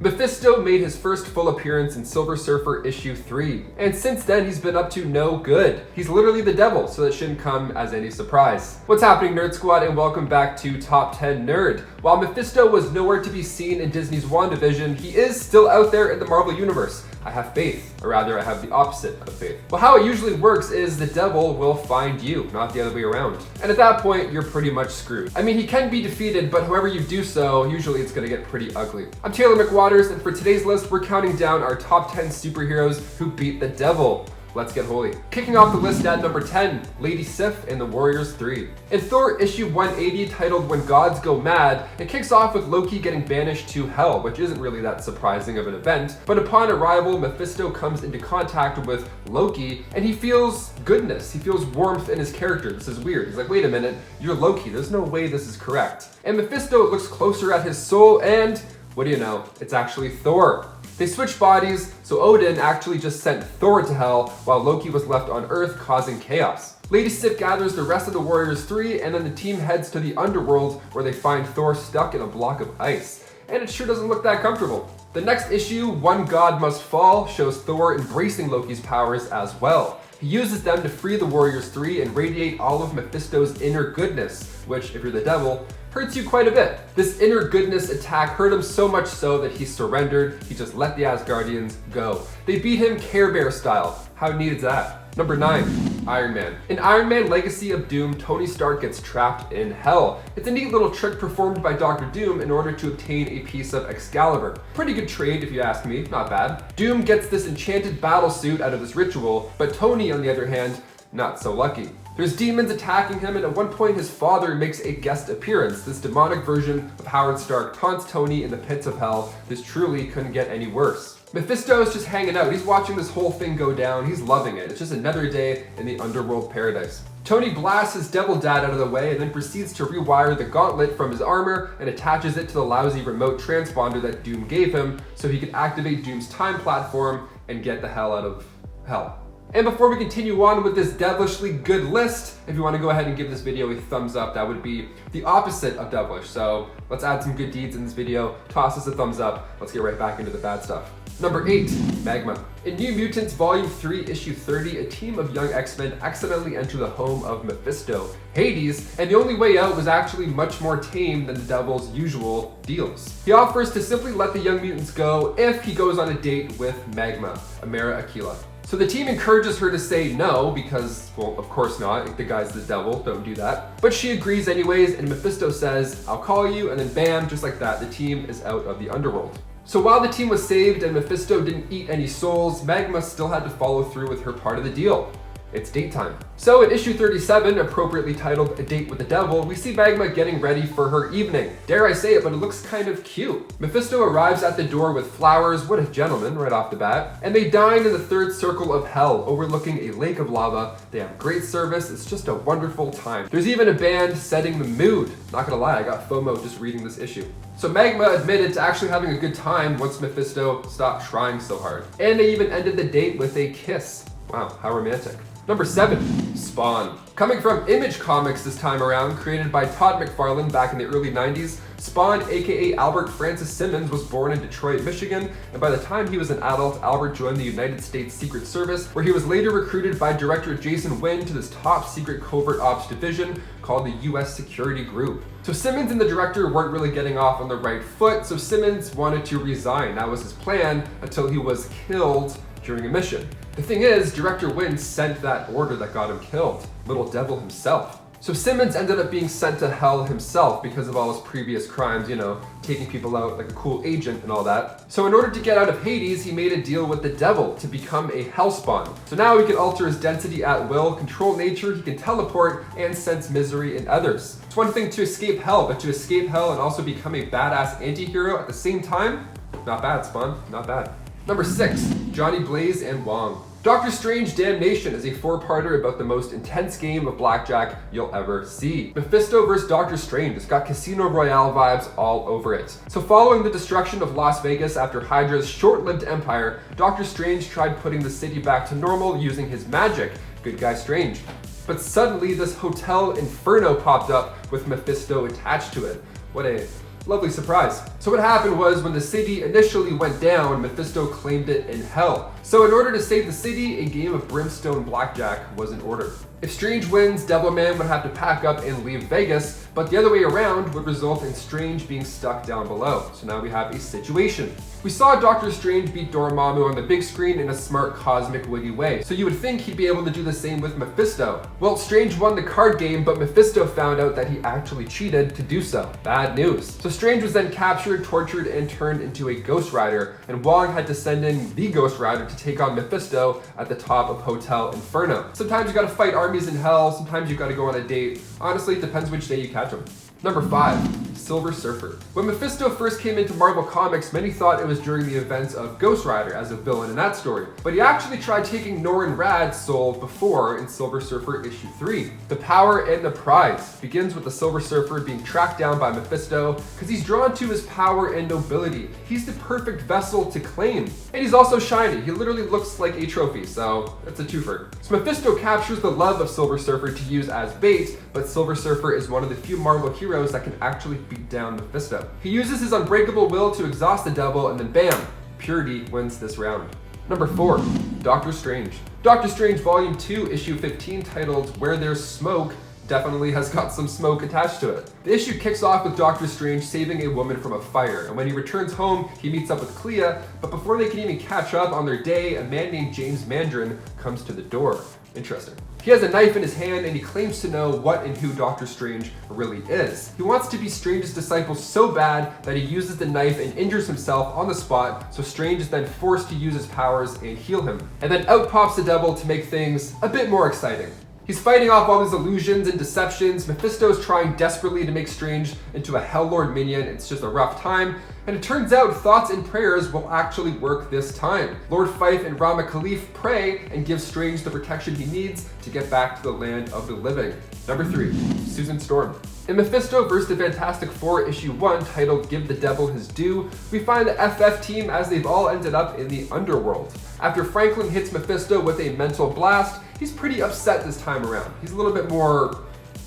Mephisto made his first full appearance in Silver Surfer issue 3, and since then he's been up to no good. He's literally the devil, so that shouldn't come as any surprise. What's happening, Nerd Squad, and welcome back to Top 10 Nerd. While Mephisto was nowhere to be seen in Disney's WandaVision, he is still out there in the Marvel Universe. I have faith, or rather I have the opposite of faith. Well, how it usually works is the devil will find you, not the other way around. And at that point, you're pretty much screwed. I mean, he can be defeated, but however you do so, usually it's gonna get pretty ugly. I'm Taylor McWaters, and for today's list, we're counting down our top 10 superheroes who beat the devil. Let's get holy. Kicking off the list at number 10, Lady Sif in The Warriors 3. In Thor issue 180, titled When Gods Go Mad, it kicks off with Loki getting banished to Hell, which isn't really that surprising of an event. But upon arrival, Mephisto comes into contact with Loki, and he feels goodness. He feels warmth in his character. This is weird. He's like, wait a minute, you're Loki. There's no way this is correct. And Mephisto looks closer at his soul, and what do you know? It's actually Thor. They switch bodies, so Odin actually just sent Thor to Hell while Loki was left on Earth causing chaos. Lady Sif gathers the rest of the Warriors 3, and then the team heads to the underworld where they find Thor stuck in a block of ice. And it sure doesn't look that comfortable. The next issue, One God Must Fall, shows Thor embracing Loki's powers as well. He uses them to free the Warriors 3 and radiate all of Mephisto's inner goodness, which, if you're the devil, hurts you quite a bit. This inner goodness attack hurt him so much so that he surrendered. He just let the Asgardians go. They beat him Care Bear style. How neat is that? Number 9, Iron Man. In Iron Man Legacy of Doom, Tony Stark gets trapped in Hell. It's a neat little trick performed by Dr. Doom in order to obtain a piece of Excalibur. Pretty good trade if you ask me, not bad. Doom gets this enchanted battle suit out of this ritual, but Tony, on the other hand, not so lucky. There's demons attacking him, and at one point his father makes a guest appearance. This demonic version of Howard Stark taunts Tony in the pits of hell. This truly couldn't get any worse. Mephisto is just hanging out. He's watching this whole thing go down. He's loving it. It's just another day in the underworld paradise. Tony blasts his devil dad out of the way and then proceeds to rewire the gauntlet from his armor and attaches it to the lousy remote transponder that Doom gave him so he could activate Doom's time platform and get the hell out of hell. And before we continue on with this devilishly good list, if you want to go ahead and give this video a thumbs up, that would be the opposite of devilish. So let's add some good deeds in this video. Toss us a thumbs up. Let's get right back into the bad stuff. Number 8, Magma. In New Mutants Volume 3, Issue 30, a team of young X-Men accidentally enter the home of Mephisto, Hades, and the only way out was actually much more tame than the devil's usual deals. He offers to simply let the young mutants go if he goes on a date with Magma, Amara Aquila. So the team encourages her to say no because, well, of course not, the guy's the devil, don't do that. But she agrees anyways, and Mephisto says, I'll call you, and then bam, just like that, the team is out of the underworld. So while the team was saved and Mephisto didn't eat any souls, Magma still had to follow through with her part of the deal. It's date time. So in issue 37, appropriately titled A Date with the Devil, we see Magma getting ready for her evening. Dare I say it, but it looks kind of cute. Mephisto arrives at the door with flowers, what a gentleman right off the bat, and they dine in the third circle of hell, overlooking a lake of lava. They have great service, it's just a wonderful time. There's even a band setting the mood. Not gonna lie, I got FOMO just reading this issue. So Magma admitted to actually having a good time once Mephisto stopped trying so hard. And they even ended the date with a kiss. Wow, how romantic. Number 7, Spawn. Coming from Image Comics this time around, created by Todd McFarlane back in the early 90s, Spawn, aka Albert Francis Simmons, was born in Detroit, Michigan, and by the time he was an adult, Albert joined the United States Secret Service, where he was later recruited by director Jason Wynn to this top secret covert ops division called the US Security Group. So Simmons and the director weren't really getting off on the right foot, so Simmons wanted to resign. That was his plan until he was killed during a mission. The thing is, Director Wynn sent that order that got him killed, Little Devil himself. So Simmons ended up being sent to hell himself because of all his previous crimes, you know, taking people out like a cool agent and all that. So in order to get out of Hades, he made a deal with the devil to become a hellspawn. So now he can alter his density at will, control nature, he can teleport, and sense misery in others. It's one thing to escape hell, but to escape hell and also become a badass anti-hero at the same time? Not bad, Spawn, not bad. Number 6, Johnny Blaze and Wong. Doctor Strange Damnation is a 4-parter about the most intense game of blackjack you'll ever see. Mephisto vs. Doctor Strange. It's got Casino Royale vibes all over it. So following the destruction of Las Vegas after Hydra's short-lived empire, Doctor Strange tried putting the city back to normal using his magic. Good guy Strange. But suddenly this hotel inferno popped up with Mephisto attached to it. What a Lovely surprise. So what happened was when the city initially went down, Mephisto claimed it in hell. So in order to save the city, a game of brimstone blackjack was in order. If Strange wins, Devilman would have to pack up and leave Vegas, but the other way around would result in Strange being stuck down below. So now we have a situation. We saw Doctor Strange beat Dormammu on the big screen in a smart, cosmic, witty way, so you would think he'd be able to do the same with Mephisto. Well, Strange won the card game, but Mephisto found out that he actually cheated to do so. Bad news. So Strange was then captured, tortured, and turned into a Ghost Rider, and Wong had to send in the Ghost Rider to take on Mephisto at the top of Hotel Inferno. Sometimes you gotta fight armies in hell, sometimes you gotta go on a date. Honestly, it depends which day you catch them. Number 5, Silver Surfer. When Mephisto first came into Marvel Comics, many thought it was during the events of Ghost Rider as a villain in that story. But he actually tried taking Norrin Radd's soul before in Silver Surfer issue 3. The power and the prize begins with the Silver Surfer being tracked down by Mephisto because he's drawn to his power and nobility. He's the perfect vessel to claim. And he's also shiny. He literally looks like a trophy, so it's a twofer. So Mephisto captures the love of Silver Surfer to use as bait, but Silver Surfer is one of the few Marvel heroes that can actually beat down Mephisto. He uses his unbreakable will to exhaust the devil, and then bam, Purity wins this round. Number 4, Doctor Strange. Doctor Strange Volume 2, Issue 15, titled Where There's Smoke, definitely has got some smoke attached to it. The issue kicks off with Doctor Strange saving a woman from a fire, and when he returns home, he meets up with Clea, but before they can even catch up on their day, a man named James Mandarin comes to the door. Interesting. He has a knife in his hand and he claims to know what and who Doctor Strange really is. He wants to be Strange's disciple so bad that he uses the knife and injures himself on the spot, so Strange is then forced to use his powers and heal him. And then out pops the devil to make things a bit more exciting. He's fighting off all these illusions and deceptions. Mephisto's trying desperately to make Strange into a Helllord minion. It's just a rough time. And it turns out thoughts and prayers will actually work this time. Lord Fife and Rama Khalif pray and give Strange the protection he needs to get back to the land of the living. Number 3, Susan Storm. In Mephisto vs. the Fantastic Four issue 1, titled Give the Devil His Due, we find the FF team as they've all ended up in the underworld. After Franklin hits Mephisto with a mental blast, he's pretty upset this time around. He's a little bit more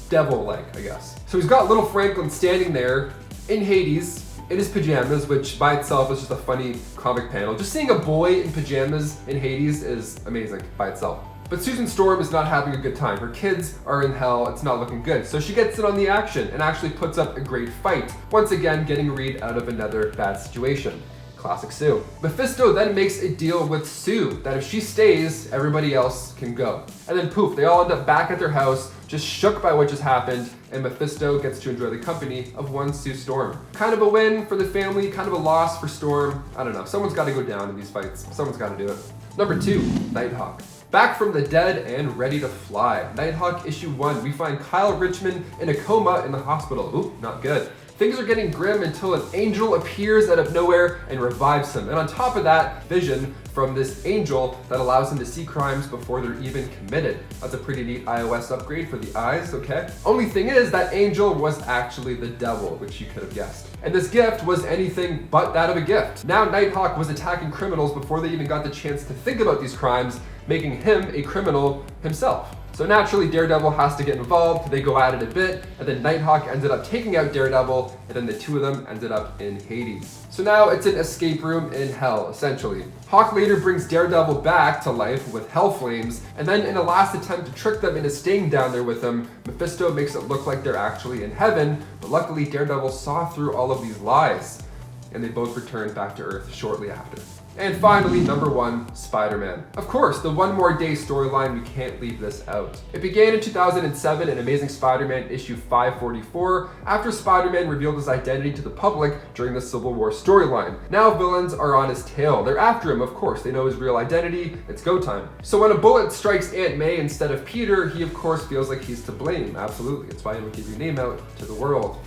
devil-like, I guess. So he's got little Franklin standing there in Hades, in his pajamas, which by itself is just a funny comic panel. Just seeing a boy in pajamas in Hades is amazing by itself. But Susan Storm is not having a good time. Her kids are in hell, it's not looking good. So she gets in on the action and actually puts up a great fight, once again getting Reed out of another bad situation. Classic Sue. Mephisto then makes a deal with Sue that if she stays, everybody else can go. And then poof, they all end up back at their house, just shook by what just happened, and Mephisto gets to enjoy the company of one Sue Storm. Kind of a win for the family, kind of a loss for Storm. I don't know, someone's got to go down in these fights. Someone's got to do it. Number 2, Nighthawk. Back from the dead and ready to fly. Nighthawk issue 1, we find Kyle Richmond in a coma in the hospital. Ooh, not good. Things are getting grim until an angel appears out of nowhere and revives him. And on top of that, vision from this angel that allows him to see crimes before they're even committed. That's a pretty neat iOS upgrade for the eyes, okay? Only thing is, that angel was actually the devil, which you could have guessed. And this gift was anything but that of a gift. Now Nighthawk was attacking criminals before they even got the chance to think about these crimes, making him a criminal himself. So naturally, Daredevil has to get involved, they go at it a bit, and then Nighthawk ended up taking out Daredevil, and then the two of them ended up in Hades. So now it's an escape room in hell, essentially. Hawk later brings Daredevil back to life with hell flames, and then in a last attempt to trick them into staying down there with him, Mephisto makes it look like they're actually in heaven, but luckily Daredevil saw through all of these lies, and they both returned back to Earth shortly after. And finally, number 1, Spider-Man. Of course, the One More Day storyline, we can't leave this out. It began in 2007 in Amazing Spider-Man issue 544, after Spider-Man revealed his identity to the public during the Civil War storyline. Now villains are on his tail. They're after him, of course. They know his real identity. It's go time. So when a bullet strikes Aunt May instead of Peter, he of course feels like he's to blame. Absolutely. It's why he would give your name out to the world.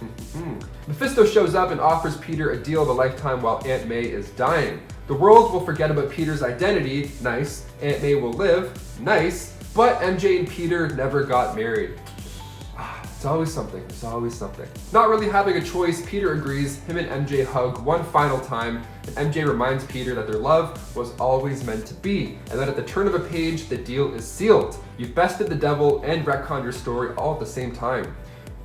Mephisto shows up and offers Peter a deal of a lifetime while Aunt May is dying. The world will forget about Peter's identity, nice. Aunt May will live, nice. But MJ and Peter never got married. It's always something, it's always something. Not really having a choice, Peter agrees. Him and MJ hug one final time, and MJ reminds Peter that their love was always meant to be, and that at the turn of a page, the deal is sealed. You've bested the devil and retconned your story all at the same time.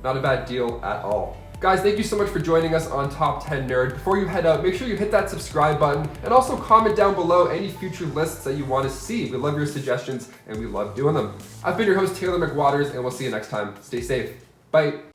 Not a bad deal at all. Guys, thank you so much for joining us on Top 10 Nerd. Before you head out, make sure you hit that subscribe button and also comment down below any future lists that you want to see. We love your suggestions and we love doing them. I've been your host, Taylor McWaters, and we'll see you next time. Stay safe. Bye.